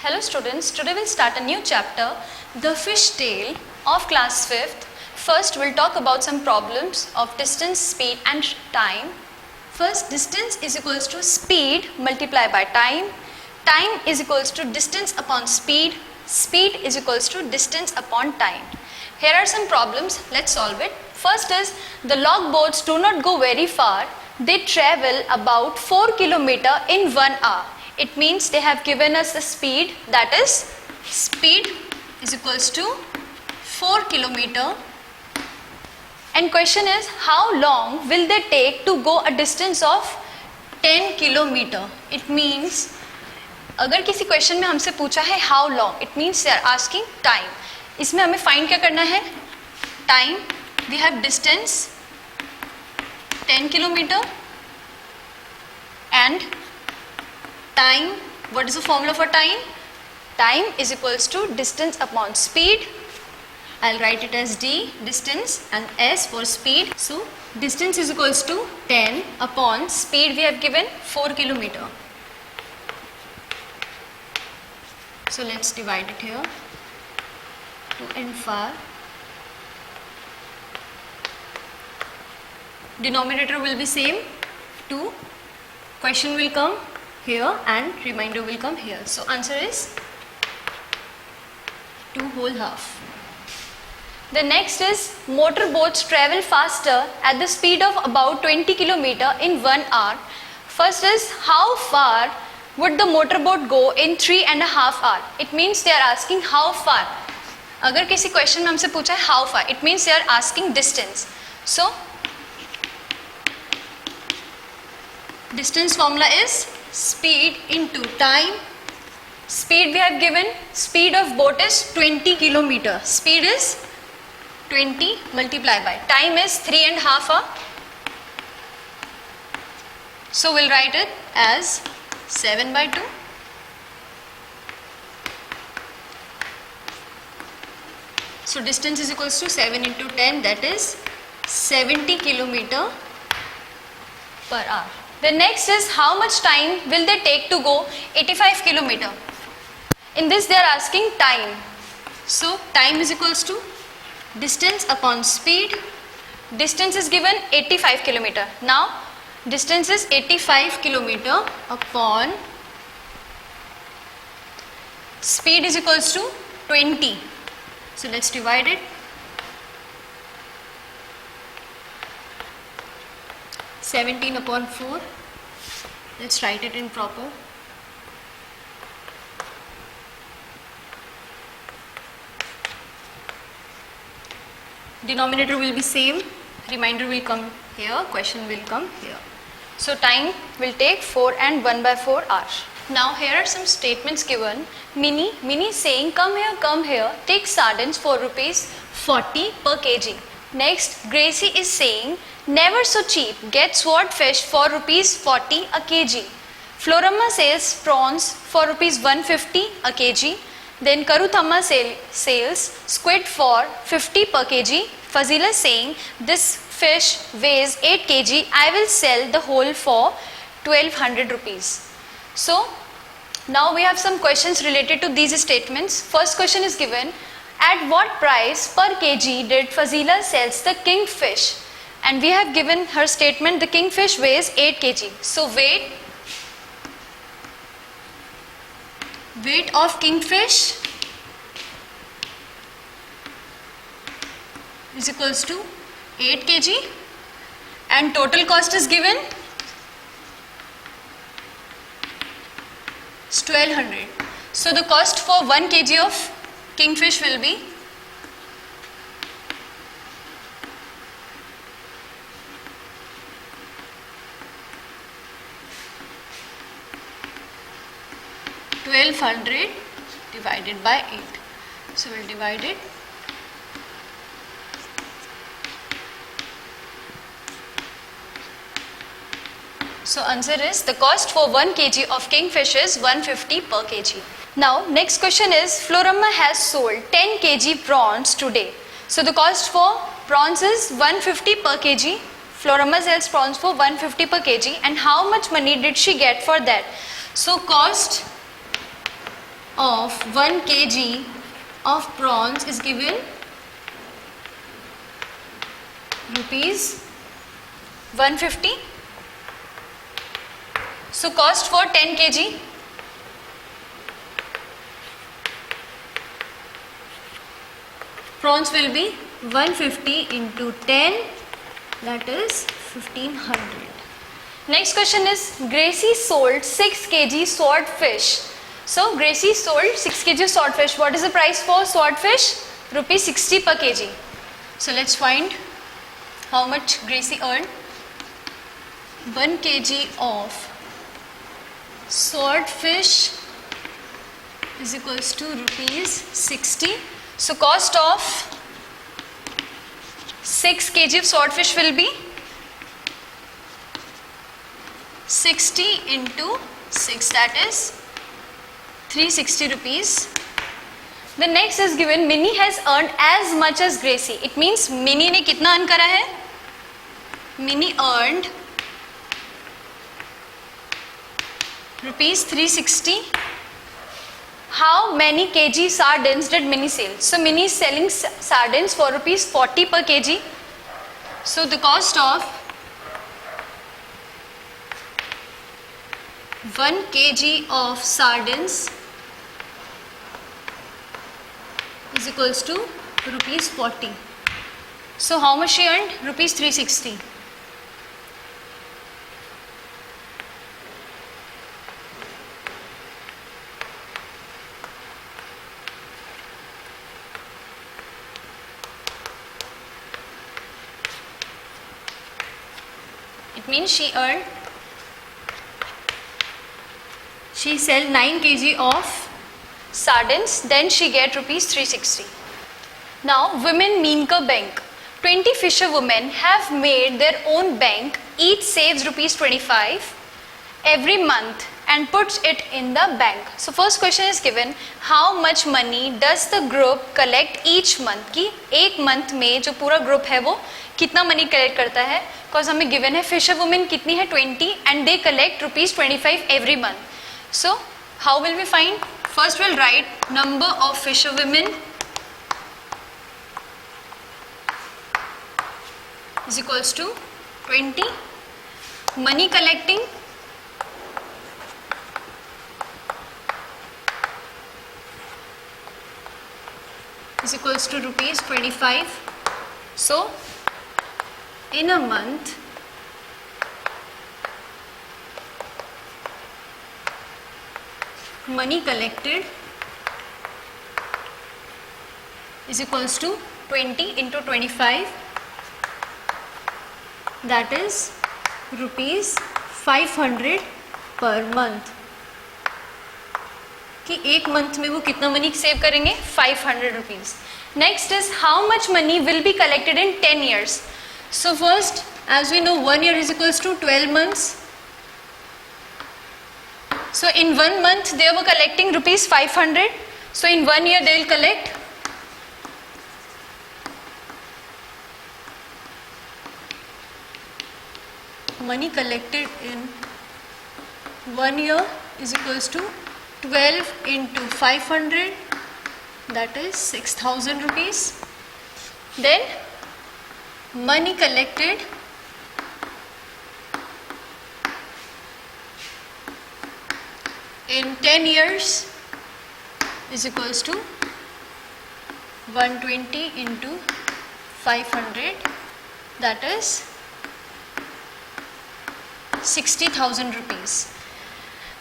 Hello students, today we'll start a new chapter, the fish tale of class 5th. First we'll talk about some problems of distance, speed and time. First, distance is equals to speed multiplied by time. Time is equals to distance upon speed. Speed is equals to distance upon time. Here are some problems, let's solve it. First is, the log boats do not go very far. They travel about 4 kilometers in 1 hour. It means they have given us the speed, that is speed is equals to 4 kilometers. And question is, how long will they take to go a distance of 10 kilometers? It means, अगर किसी question में हमसे पूछा है how long, it means they are asking time. इसमें हमें find क्या करना है? Time, we have distance 10 kilometre and time, what is the formula for time? Time is equals to distance upon speed. I'll write it as d, distance, and s for speed. So distance is equals to 10 upon speed we have given 4 kilometer. So let's divide it here. To and far. Denominator will be same. 2. Question will come here and remainder will come here. So answer is 2 whole half. The next is, motor boats travel faster at the speed of about 20 km in 1 hour. First is, how far would the motor boat go in 3.5 hours? It means they are asking how far. अगर किसी question में हमसे पूछा है how far, it means they are asking distance. So distance formula is speed into time. Speed we have given, speed of boat is 20 km. Speed is 20 multiplied by time is 3.5 hours. So we'll write it as 7 by 2. So distance is equals to 7 into 10, that is 70 km per hour. The next is, how much time will they take to go 85 km? In this they are asking time. So time is equals to distance upon speed. Distance is given 85 km. Now distance is 85 km upon speed is equals to 20. So let's divide it. 17 upon 4. Let's write it in proper. Denominator will be same. Remainder will come here. Question will come here. So time will take 4 and 1 by 4 hours. Now here are some statements given. Mini saying, come here, take sardines for rupees 40 per kg. Next, Gracie is saying, never so cheap, get swordfish for rupees 40 a kg. Floramma sells prawns for rupees 150 a kg. Then Karuthamma sells squid for 50 per kg. Fazila saying, this fish weighs 8 kg, I will sell the whole for 1200 rupees. So now we have some questions related to these statements. First question is given, at what price per kg did Fazila sells the kingfish? And we have given her statement, the kingfish weighs 8 kg. So weight of kingfish is equals to 8 kg and total cost is given is 1200. So the cost for 1 kg of kingfish will be 1200 divided by 8. So we'll divide it. So answer is, the cost for 1 kg of kingfish is 150 per kg. Now next question is, Floramma has sold 10 kg prawns today. So the cost for prawns is 150 per kg. Floramma sells prawns for 150 per kg, and how much money did she get for that? So cost of 1 kg of prawns is given rupees 150. So cost for 10 kg prawns will be 150 into 10, that is 1500. Next question is Gracie sold 6 kg swordfish. So Gracie sold 6 kg swordfish. What is the price for swordfish? Rupees 60 per kg. So let's find how much Gracie earned. 1 kg of swordfish is equals to rupees 60. So cost of 6 kg of swordfish will be 60 into 6, that is 360 rupees. The next is given Minnie has earned as much as Gracie. It means Minnie ने कितना earn करा है? Minnie earned rupees 360. How many kg sardines did Minnie sell? So Minnie is selling sardines for rupees 40 per kg. So the cost of 1 kg of sardines is equals to rupees 40. So how much she earned? Rupees 360. It means she sell 9 kg of sardines, then she get rupees 360. Now women Meenka bank. 20 fisher women have made their own bank. Each saves rupees 25 every month and puts it in the bank. So first question is given, how much money does the group collect each month? कि एक month में जो पूरा group है वो कितना money collect करता है? Because हमें given है fisher women कितनी है 20 and they collect rupees 25 every month. So how will we find? First we'll write number of fisher women is equals to 20. Money collecting is equals to rupees 25. So in a month money collected is equals to 20 into 25, that is rupees 500 per month. कि एक month में वो कितना money save करेंगे? 500 rupees. Next is how much money will be collected in 10 years. So first, as we know, 1 year is equals to 12 months. So in 1 month they were collecting rupees 500. So in 1 year they will collect money collected in 1 year is equals to 12 into 500, that is 6,000 rupees. Then money collected in 10 years is equals to 120 into 500, that is 60,000 rupees.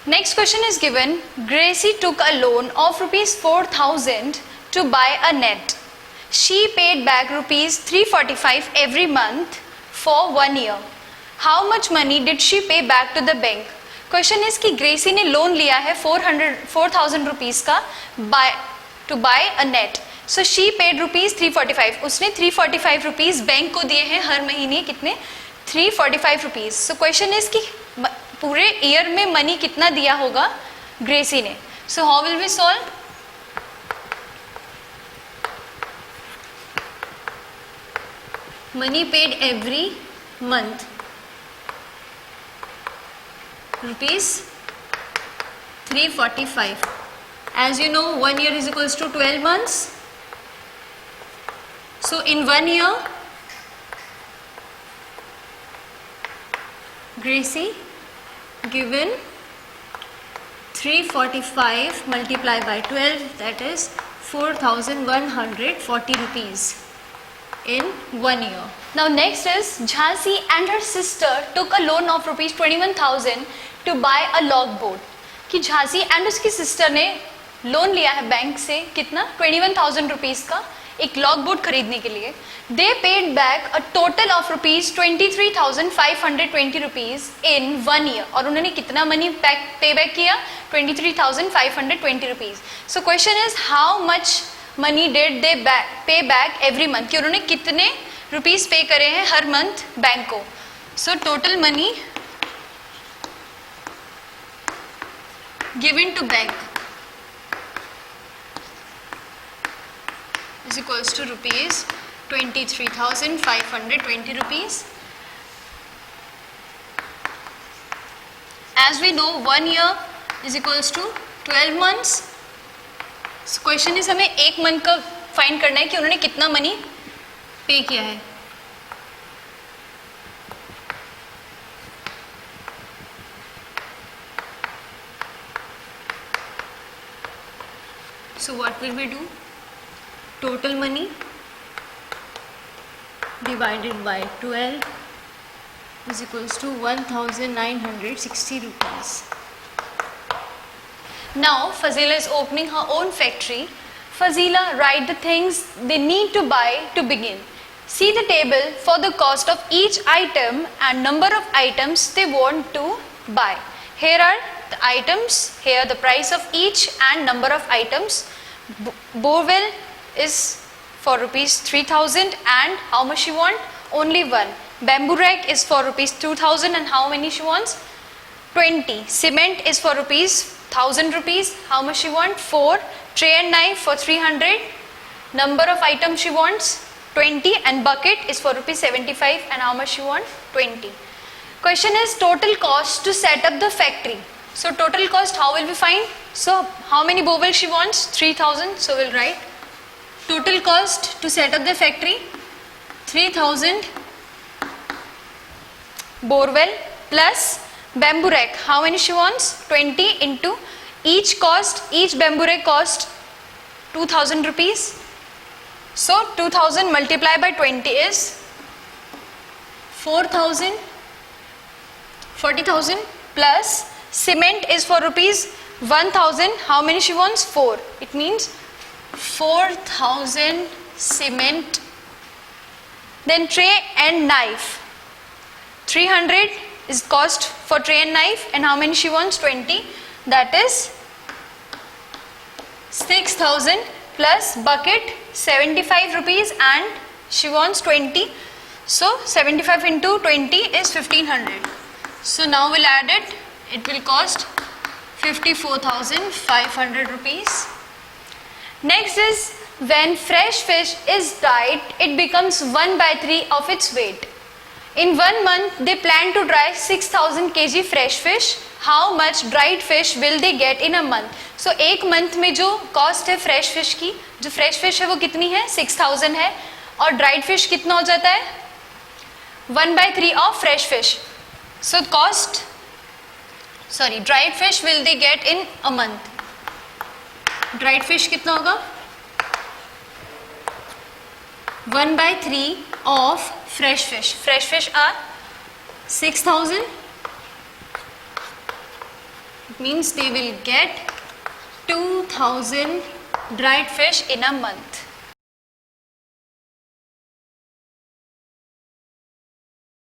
Next question is given, Gracie took a loan of rupees 4,000 to buy a net. She paid back rupees 345 every month for 1 year. How much money did she pay back to the bank? Question is कि ग्रेसी ने loan लिया है 4,000 rupees का to buy a net. So she paid rupees 345. उसने 345 rupees bank को दिए हैं हर महीने कितने? 345 रुपीज़. So question is कि पूरे ईयर में मनी कितना दिया होगा ग्रेसी ने? So how will we solve? Money paid every month rupees 345. As you know, 1 year is equals to 12 months. So in 1 year, Gracie given 345 multiplied by 12, that is 4,140 rupees in 1 year. Now next is Jhansi and her sister took a loan of rupees 21,000 to buy a logboat. कि Jhansi and उसकी sister ने loan लिया है bank से कितना 21,000 rupees का एक log boat खरीदने के लिए. दे paid back a total of rupees 23,520 rupees in 1 year. और उन्होंने कितना मनी पे बैक किया 23,520 rupees. So question is how much money did they पे बैक एवरी मंथ, कि उन्होंने कितने रुपीज पे करे हैं हर मंथ बैंक को. So total money given to bank is equals to rupees 23,520 rupees. As we know 1 year is equals to 12 months. So question is हमें एक मंथ का फाइंड करना है कि उन्होंने कितना मनी पे किया है. So what will we do? Total money divided by 12 is equals to 1,960 rupees. Now Fazila is opening her own factory. Fazila write the things they need to buy to begin. See the table for the cost of each item and number of items they want to buy. Here are the items, here the price of each and number of items. Borewell is for rupees 3,000 and how much she want? Only one. Bamboo rack is for rupees 2,000 and how many she wants? 20. Cement is for rupees 1,000 rupees. How much she want? 4. Tray and knife for 300. Number of items she wants? 20 and bucket is for rupees 75 and how much she want? 20. Question is total cost to set up the factory. So total cost how will we find? So how many Borewell she wants? 3,000. So we'll write total cost to set up the factory 3,000 Borewell plus bamboo rack. How many she wants? 20 into each cost, each bamboo rack cost 2,000 rupees. So 2,000 multiplied by 20 is 4,000, 40,000 plus cement is for rupees 1,000. How many she wants? 4. It means 4,000 cement. Then tray and knife 300 is cost for tray and knife and how many she wants? 20. That is 6,000 plus bucket 75 rupees and she wants 20. So 75 into 20 is 1,500. So now we'll add it. It will cost 54,500 rupees. Next is when fresh fish is dried, it becomes 1/3 of its weight. In 1 month, they plan to dry 6,000 kg fresh fish. How much dried fish will they get in a month? So एक month में जो cost है fresh fish की, जो fresh fish है वो कितनी है? 6,000 है और dried fish कितना हो जाता है? 1/3 of fresh fish. So dried fish will they get in a month? Dried fish कितना होगा? 1/3 of fresh fish. Fresh fish are 6,000. It means they will get 2,000 dried fish in a month.